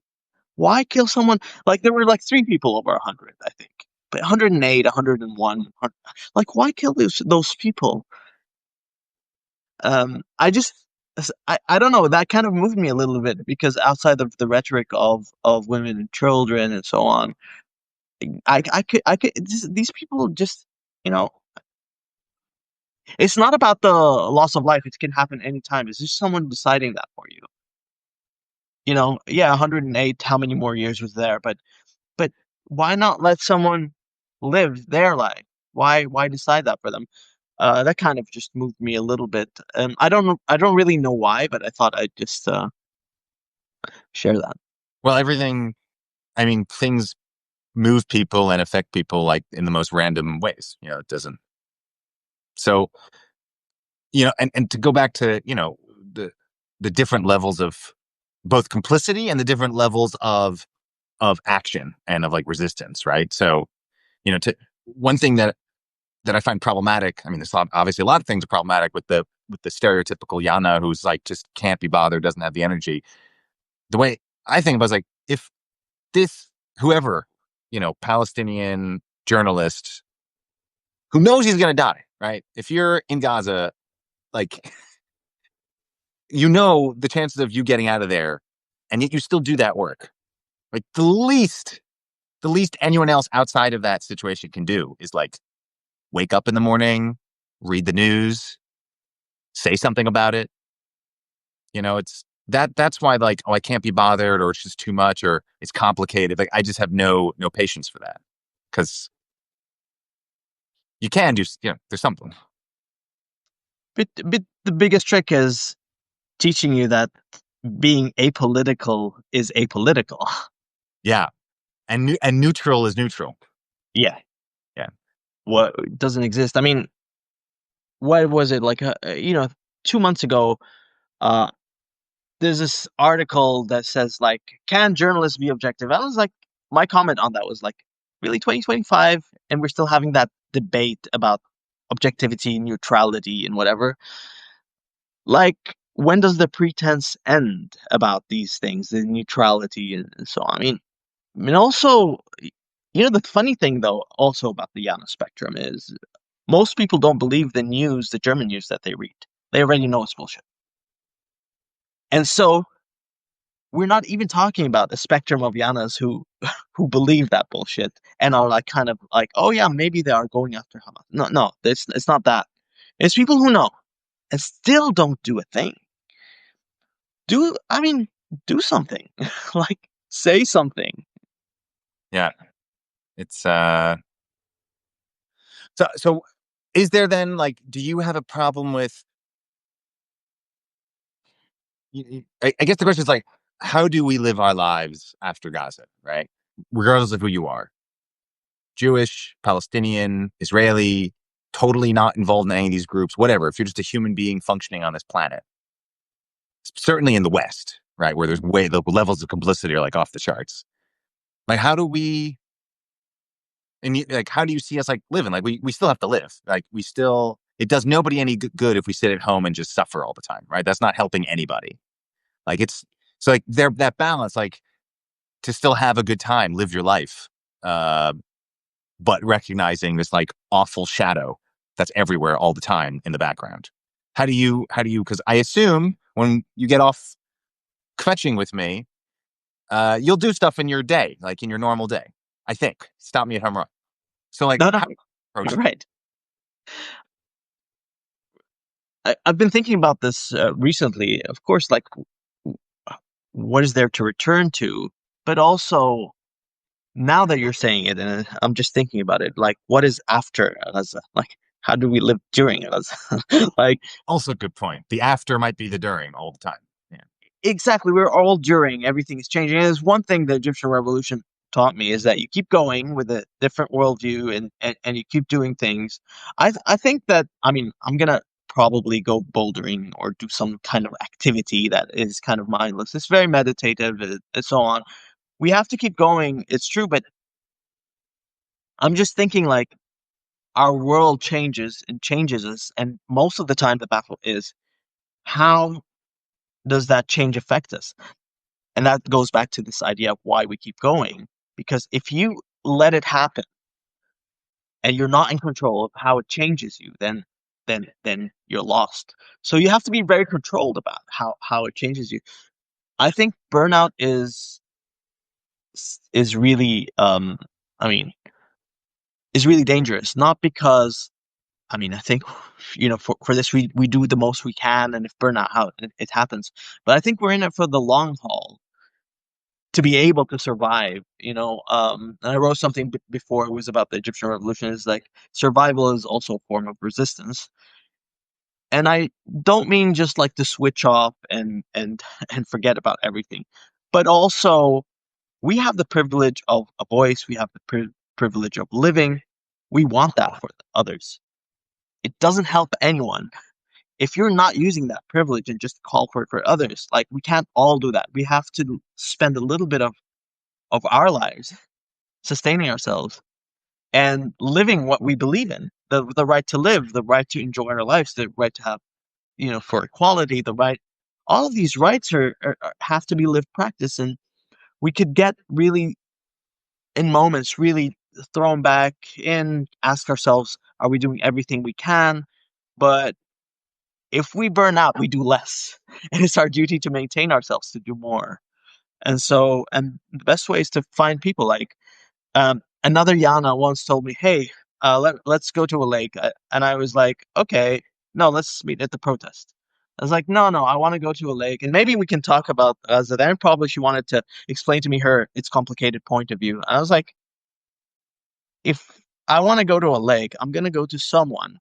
S2: Why kill someone? Like there were like three people over 100, I think, but 108, 101. Like why kill those people? I just I don't know. That kind of moved me a little bit because outside of the rhetoric of women and children and so on, I could these people just you know it's not about the loss of life. It can happen anytime. It's just someone deciding that for you. Yeah, 108. How many more years was there? But why not let someone live their life? Why decide that for them? That kind of just moved me a little bit. I don't really know why, but I thought I'd just share that.
S1: Well, everything, I mean, things move people and affect people like in the most random ways. It doesn't. So, and to go back to, the different levels of both complicity and the different levels of action and of like resistance, right? So, to one thing that I find problematic. I mean, obviously a lot of things are problematic with the stereotypical Jana who's like just can't be bothered, doesn't have the energy. The way I think about it is like if this whoever, Palestinian journalist who knows he's gonna die, right? If you're in Gaza, like the chances of you getting out of there, and yet you still do that work. Like the least anyone else outside of that situation can do is like wake up in the morning, read the news, say something about it. It's that's why like, oh, I can't be bothered, or it's just too much, or it's complicated. Like I just have no patience for that. Because you can do, there's something.
S2: But the biggest trick is teaching you that being apolitical is apolitical.
S1: Yeah. And neutral is neutral.
S2: Yeah,
S1: Yeah.
S2: what doesn't exist. I mean, what was it like? 2 months ago, uh, there's this article that says like, "Can journalists be objective?" I was like, my comment on that was like, really, 2025, and we're still having that debate about objectivity, neutrality, and whatever. Like, when does the pretense end about these things, the neutrality and so on? I mean, also, the funny thing though, also about the Jana spectrum is most people don't believe the German news that they read. They already know it's bullshit. And so we're not even talking about the spectrum of Yanas who believe that bullshit and are like kind of like, oh yeah, maybe they are going after Hamas. No, no, it's not that. It's people who know and still don't do a thing. I mean, do something. Like say something.
S1: Yeah. It's so is there then like, do you have a problem with I guess the question is like, how do we live our lives after Gaza, right? Regardless of who you are, Jewish, Palestinian, Israeli, totally not involved in any of these groups, whatever. If you're just a human being functioning on this planet, certainly in the West, right, where the levels of complicity are like off the charts. Like, how do we, like, how do you see us like living? Like, we still have to live. Like, it does nobody any good if we sit at home and just suffer all the time, right? That's not helping anybody. Like, so like that balance, like to still have a good time, live your life. But recognizing this like awful shadow that's everywhere all the time in the background. How do you, because I assume when you get off kvetching with me, you'll do stuff in your day, like in your normal day. I think. Stop me if I'm wrong. So like,
S2: No, no,
S1: how do you approach
S2: you're
S1: that?
S2: right. I've been thinking about this recently. Of course, like, what is there to return to? But also, now that you're saying it, and I'm just thinking about it, like, what is after Gaza? Like, how do we live during Gaza? Like,
S1: Also, good point. The after might be the during all the time. Yeah.
S2: exactly, we're all during, everything is changing. And there's one thing the Egyptian revolution taught me is that you keep going with a different worldview and you keep doing things. I think that, I mean, I'm gonna probably go bouldering or do some kind of activity that is kind of mindless. It's very meditative and so on. We have to keep going. It's true, but I'm just thinking like our world changes and changes us, and most of the time the battle is how does that change affect us? And that goes back to this idea of why we keep going. Because if you let it happen and you're not in control of how it changes you, then you're lost. So you have to be very controlled about how it changes you. I think burnout is really I mean is really dangerous. Not because I think for this we do the most we can, and if burnout how it happens. But I think we're in it for the long haul to be able to survive. And I wrote something before it was about the Egyptian revolution. Is like survival is also a form of resistance, and I don't mean just like to switch off and and forget about everything, but also we have the privilege of a voice. We have the privilege of living. We want that for others. It doesn't help anyone if you're not using that privilege and just call for it for others. Like we can't all do that. We have to spend a little bit of our lives sustaining ourselves and living what we believe in. The right to live, the right to enjoy our lives, the right to have, for equality, the right. All of these rights have to be lived practice, and we could get really in moments really thrown back in, ask ourselves, are we doing everything we can? But if we burn out, we do less. And it's our duty to maintain ourselves to do more. And the best way is to find people like another Jana once told me, hey, let's go to a lake. And I was like, okay, no, let's meet at the protest. I was like, no, I want to go to a lake, and maybe we can talk about Gaza. Then probably she wanted to explain to me its complicated point of view. And I was like, if I want to go to a lake, I'm gonna go to someone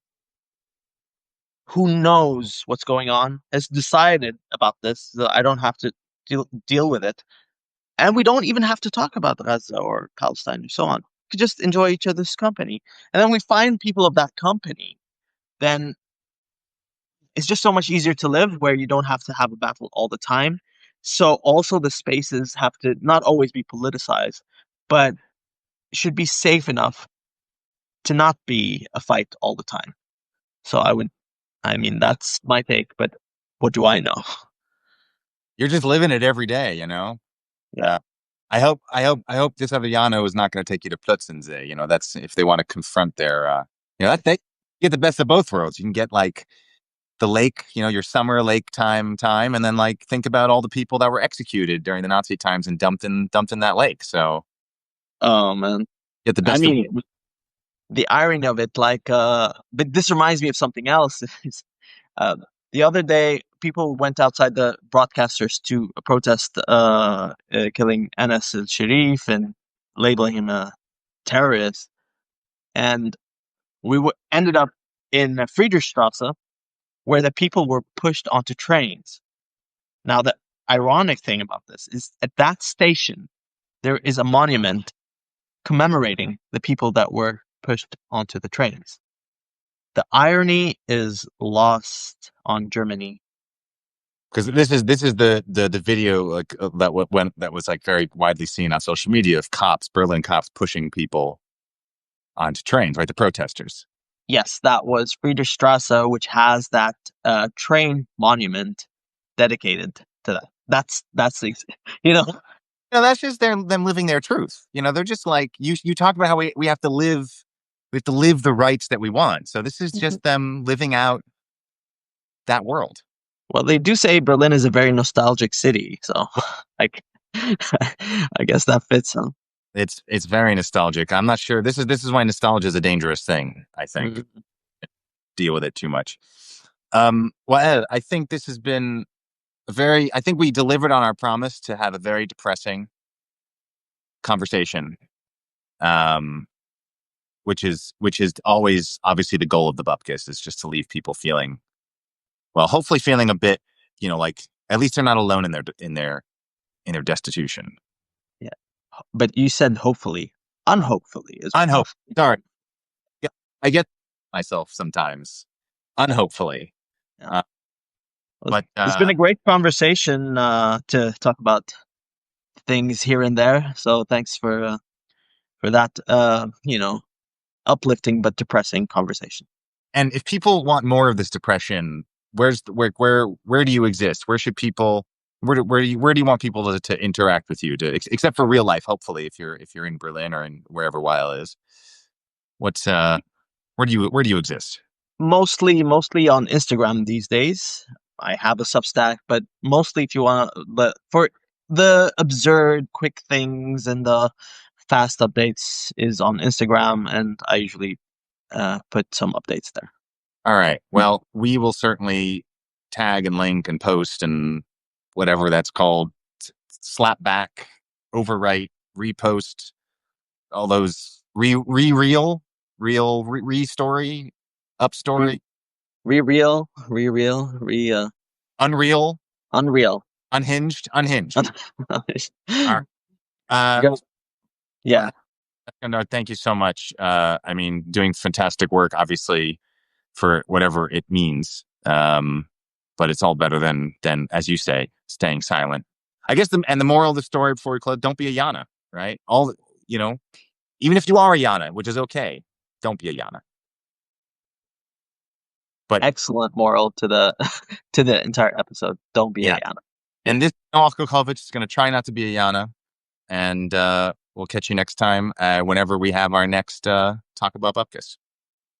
S2: who knows what's going on, has decided about this, so I don't have to deal with it. And we don't even have to talk about Gaza or Palestine and so on. We could just enjoy each other's company. And then we find people of that company, then it's just so much easier to live where you don't have to have a battle all the time. So also the spaces have to not always be politicized, but should be safe enough to not be a fight all the time. So I mean, that's my take, but what do I know?
S1: You're just living it every day, you know.
S2: Yeah.
S1: Uh, I hope this other Yano is not going to take you to Plötzensee. That's if they want to confront their, that they get the best of both worlds. You can get like the lake, your summer lake time, and then like think about all the people that were executed during the Nazi times and dumped in that lake. So
S2: Oh man.
S1: get the
S2: I
S1: best of.
S2: mean, the irony of it, like, but this reminds me of something else. Is, uh, the other day, people went outside the broadcasters to protest killing Anas al-Sharif and labeling him a terrorist. And ended up in Friedrichstrasse, where the people were pushed onto trains. Now, the ironic thing about this is at that station, there is a monument commemorating the people that were pushed onto the trains. The irony is lost on Germany.
S1: Because this is the video like that was like very widely seen on social media of Berlin cops pushing people onto trains, right? The protesters.
S2: Yes, that was Friedrichstrasse, which has that train monument dedicated to that. That's you know.
S1: That's just them living their truth. They're just like you talk about how we have to live the rights that we want. So this is just them living out that world.
S2: Well, they do say Berlin is a very nostalgic city, so like I guess that fits them.
S1: It's very nostalgic. I'm not sure. This is why nostalgia is a dangerous thing. I think
S2: Mhm.
S1: deal with it too much. Well, Ed, I think this has been I think we delivered on our promise to have a very depressing conversation. Um, which is always obviously the goal of the Bupkes is just to leave people feeling hopefully feeling a bit, like at least they're not alone in their destitution.
S2: Yeah, but you said hopefully, unhopefully is
S1: Unhope.
S2: what.
S1: Sorry, yeah, I get myself sometimes. Unhopefully,
S2: Yeah.
S1: uh,
S2: Well,
S1: but
S2: it's been a great conversation to talk about things here and there. So thanks for that. uplifting but depressing conversation.
S1: And if people want more of this depression, where do you exist? Where should people where do you want people to interact with you, except for real life, hopefully, if you're in Berlin or in wherever Weil is? What's where do you exist?
S2: Mostly on Instagram these days. I have a Substack, but mostly if you want for the absurd quick things and the fast updates is on Instagram, and I usually put some updates there.
S1: All right. Well, we will certainly tag and link and post and whatever that's called, slap back, overwrite, repost, all those re story, up
S2: Re
S1: story,
S2: real,
S1: unreal,
S2: unreal.
S1: unhinged. All right. Uh,
S2: Go- yeah,
S1: no, thank you so much. I mean, doing fantastic work, obviously, for whatever it means. But it's all better than as you say, staying silent. I guess the moral of the story before we close, don't be a Jana, right? You know, even if you are a Jana, which is okay, don't be a Jana. But
S2: excellent moral to the to the entire episode. Don't be a
S1: yeah,
S2: Yana.
S1: and this Oscar Kovic is going to try not to be a Jana, and we'll catch you next time whenever we have our next talk about Bupkes.